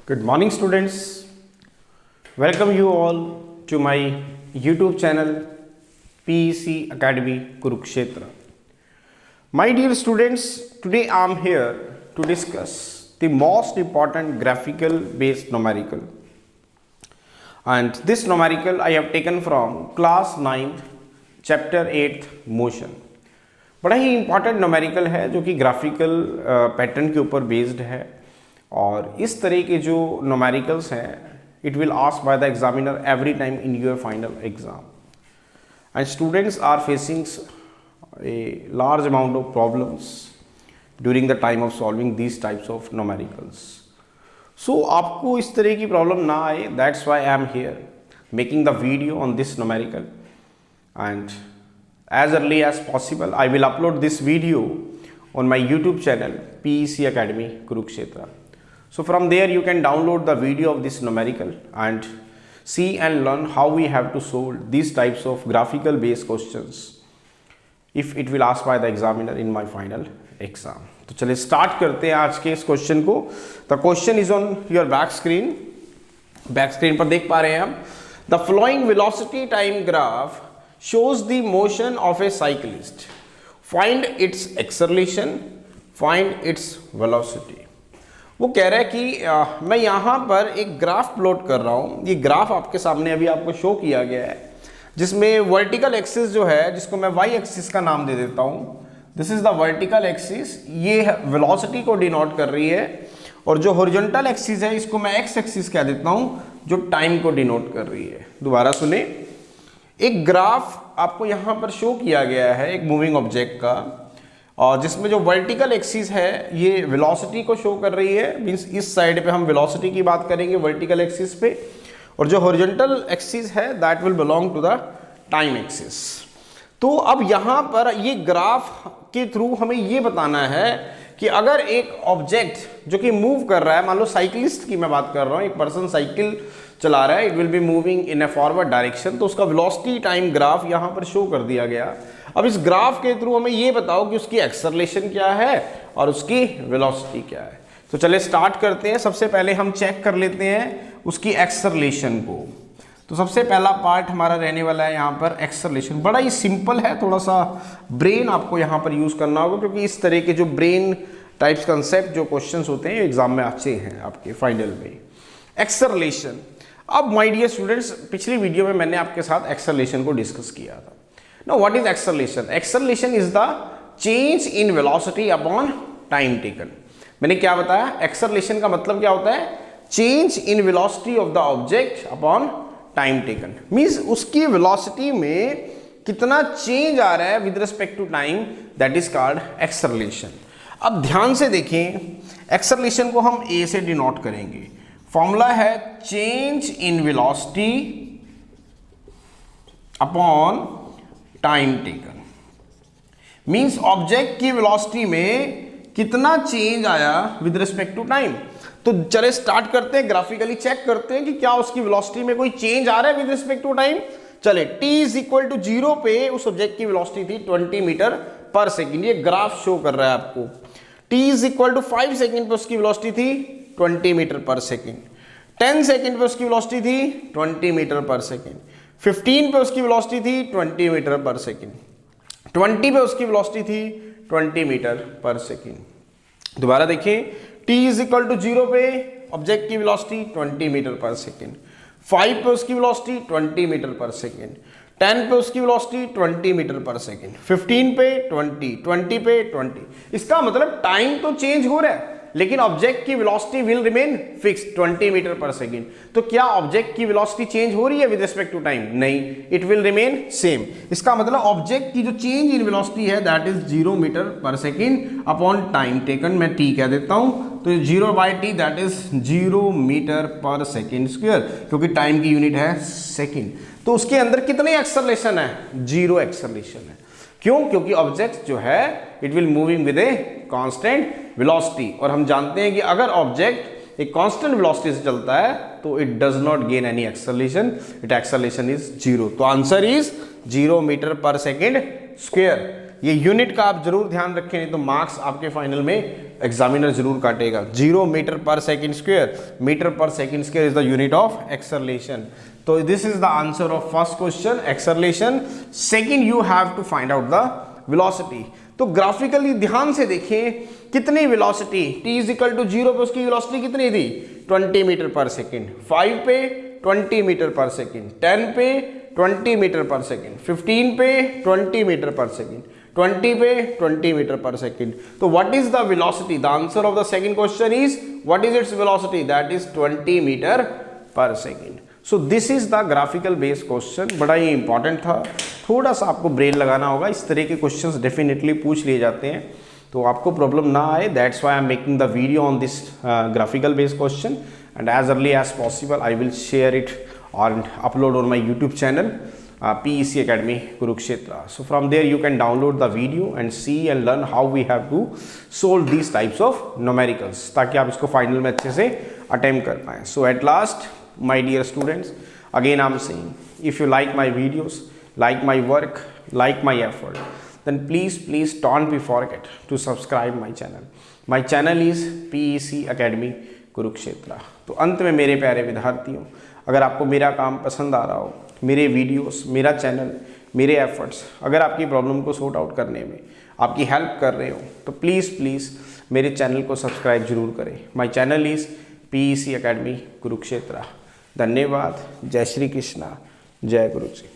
Good morning, students. Welcome you all to my YouTube channel PEC Academy Kurukshetra. My dear students, today I am here to discuss the most important graphical based numerical. And this numerical I have taken from class 9 chapter 8 motion. बड़ा ही important numerical है जो कि graphical pattern के ऊपर based है और इस तरह के जो न्यूमेरिकल्स हैं it will asked by the examiner every time in your final exam and students are facing a large amount of problems during the time of solving these types of numericals. So आपको इस तरह की problem ना आए, that's why I am here making the video on this numerical and as early as possible I will upload this video on my YouTube channel PEC Academy Kurukshetra. So from there you can download the video of this numerical and see and learn how we have to solve these types of graphical based questions if it will ask by the examiner in my final exam. तो चलिए start करते हैं आज के इस question को. The question is on your back screen पर देख पा रहे हैं हम. The flowing velocity time graph shows the motion of a cyclist. Find its acceleration, find its velocity. वो कह रहा है कि मैं यहाँ पर एक ग्राफ प्लॉट कर रहा हूँ. ये ग्राफ आपके सामने अभी आपको शो किया गया है जिसमें वर्टिकल एक्सिस जो है जिसको मैं वाई एक्सिस का नाम दे देता हूँ. This is the vertical axis, ये वेलोसिटी को डिनोट कर रही है और जो हॉरिजॉन्टल एक्सिस है इसको मैं एक्स एक्सिस कह देता हूँ जो टाइम को डिनोट कर रही है. दोबारा सुने, एक ग्राफ आपको यहाँ पर शो किया गया है एक मूविंग ऑब्जेक्ट का और जिसमें जो वर्टिकल एक्सिस है ये वेलोसिटी को शो कर रही है. मींस इस साइड पे हम वेलोसिटी की बात करेंगे वर्टिकल एक्सिस पे और जो हॉरिजॉन्टल एक्सिस है that will belong to the time axis. तो अब यहाँ पर ये ग्राफ के थ्रू हमें ये बताना है कि अगर एक ऑब्जेक्ट जो कि मूव कर रहा है, मान लो साइकिलिस्ट की मैं बात कर रहा हूँ, एक पर्सन साइकिल चला रहा है, it will be moving in A forward direction, तो उसका वेलोसिटी टाइम ग्राफ यहाँ पर शो कर दिया गया. अब इस ग्राफ के थ्रू हमें ये बताओ कि उसकी एक्सेलरेशन क्या है और उसकी वेलोसिटी क्या है. तो चलिए स्टार्ट करते हैं. सबसे पहले हम चेक कर लेते हैं उसकी एक्सेलरेशन को. तो सबसे पहला पार्ट हमारा रहने वाला है यहाँ पर एक्सेलरेशन. बड़ा ही सिंपल है, थोड़ा सा ब्रेन आपको यहाँ पर यूज करना होगा क्योंकि इस तरह के जो ब्रेन टाइप्स कंसेप्ट जो क्वेश्चंस होते हैं एग्जाम में अच्छे हैं आपके फाइनल में. एक्सेलरेशन. अब माय डियर स्टूडेंट्स, पिछली वीडियो में मैंने आपके साथ एक्सेलरेशन को डिस्कस किया था. Now what is acceleration? Acceleration is the change in velocity upon time taken. मैंने क्या बताया? एक्सेलरेशन का मतलब क्या होता है? Change in velocity of the object upon time taken. Means उसकी वेलोसिटी में कितना चेंज आ रहा है with respect to time, that is called acceleration. अब ध्यान से देखें, एक्सेलरेशन को हम ए से डिनोट करेंगे. फॉर्मूला है change in velocity upon time taken. Means object की वेलोसिटी में कितना चेंज आया विद रिस्पेक्ट टू टाइम. तो चले स्टार्ट करते हैं, ग्राफिकली चेक करते हैं कि क्या उसकी वेलोसिटी में कोई चेंज आ रहा है विद रिस्पेक्ट टू टाइम. चले t इज इक्वल टू 0 पे उस ऑब्जेक्ट की वेलोसिटी थी 20 मीटर पर सेकेंड. ये ग्राफ शो कर रहा है आपको. t is equal to 5 second पे उसकी वेलोसिटी थी 20 मीटर पर सेकेंड. 10 सेकेंड पे उसकी वेलोसिटी थी 20 मीटर पर सेकेंड. 15 पे उसकी वेलोसिटी थी 20 मीटर पर सेकेंड. 20 पे उसकी वेलोसिटी थी 20 मीटर पर सेकेंड. दोबारा देखें, t इज इक्वल टू 0 पे ऑब्जेक्ट की वेलोसिटी 20 मीटर पर सेकेंड. 5 पे उसकी वेलोसिटी 20 मीटर पर सेकेंड. 10 पे उसकी वेलोसिटी 20 मीटर पर सेकेंड. 15 पे 20 पे 20. इसका मतलब टाइम तो चेंज हो रहा है लेकिन ऑब्जेक्ट की velocity will remain fixed 20 metre per second. तो क्या ऑब्जेक्ट की वेलोसिटी चेंज हो रही है विद रिस्पेक्ट टू टाइम? नहीं, इट विल रिमेन सेम. इसका मतलब ऑब्जेक्ट की जो चेंज इन वेलोसिटी है that is 0 metre per second upon time taken. मैं t कह देता हूं, तो 0/t that is 0 metre per second square, क्योंकि टाइम की यूनिट है सेकेंड. तो उसके अंदर कितनी एक्सेलरेशन है? 0 एक्सेलरेशन है. क्यों? क्योंकि ऑब्जेक्ट जो है it will moving with a constant velocity और हम जानते हैं कि अगर ऑब्जेक्ट एक कांस्टेंट वेलोसिटी से चलता है तो it does not gain any acceleration, it acceleration is 0. तो answer is 0 metre per second square. ये यूनिट का आप जरूर ध्यान रखें, नहीं तो मार्क्स आपके फाइनल में एग्जामिनर जरूर काटेगा। 0 metre per second square, metre per second square is the unit of acceleration. तो this is the answer of first question, acceleration. Second, you have to find out the velocity. तो graphically ध्यान से देखें, कितनी velocity, t is equal to 0 पे उसकी velocity कितनी थी, 20 मीटर पर सेकेंड, 5 पे 20 मीटर पर सेकेंड, 10 पे 20 मीटर पर सेकेंड, 15 पे 20 मीटर पर सेकेंड, 20 पे 20 मीटर पर सेकेंड। तो what is the velocity? The answer of the second question is what is its velocity? That is 20 metre per second. So this is the graphical based question, बड़ा ही important था, थोड़ा सा आपको brain लगाना होगा। इस तरह के क्वेश्चंस डेफिनेटली पूछ लिए जाते हैं, तो आपको प्रॉब्लम ना आए, that's why I am making the video on this graphical based question, and as early as possible I will share it and upload on my YouTube channel, PEC Academy Kurukshetra. So from there you can download the video and see and learn how we have to solve these types of numericals, ताकि आप इसको final में अच्छे से attempt कर पाएँ. So at last my dear students, again I am saying, if you like my videos, like my work, like my effort, then please don't be forget to subscribe my channel. My channel is PEC Academy Kurukshetra. तो अंत में मेरे प्यारे विद्यार्थियों, अगर आपको मेरा काम पसंद आ रहा हो, मेरे वीडियोस, मेरा चैनल, मेरे एफर्ट्स अगर आपकी प्रॉब्लम को सॉर्ट आउट करने में आपकी हेल्प कर रहे हो, तो प्लीज़ मेरे चैनल को सब्सक्राइब जरूर करें. My channel is PEC academy Kurukshetra. धन्यवाद. जय श्री कृष्णा. जय गुरु जी.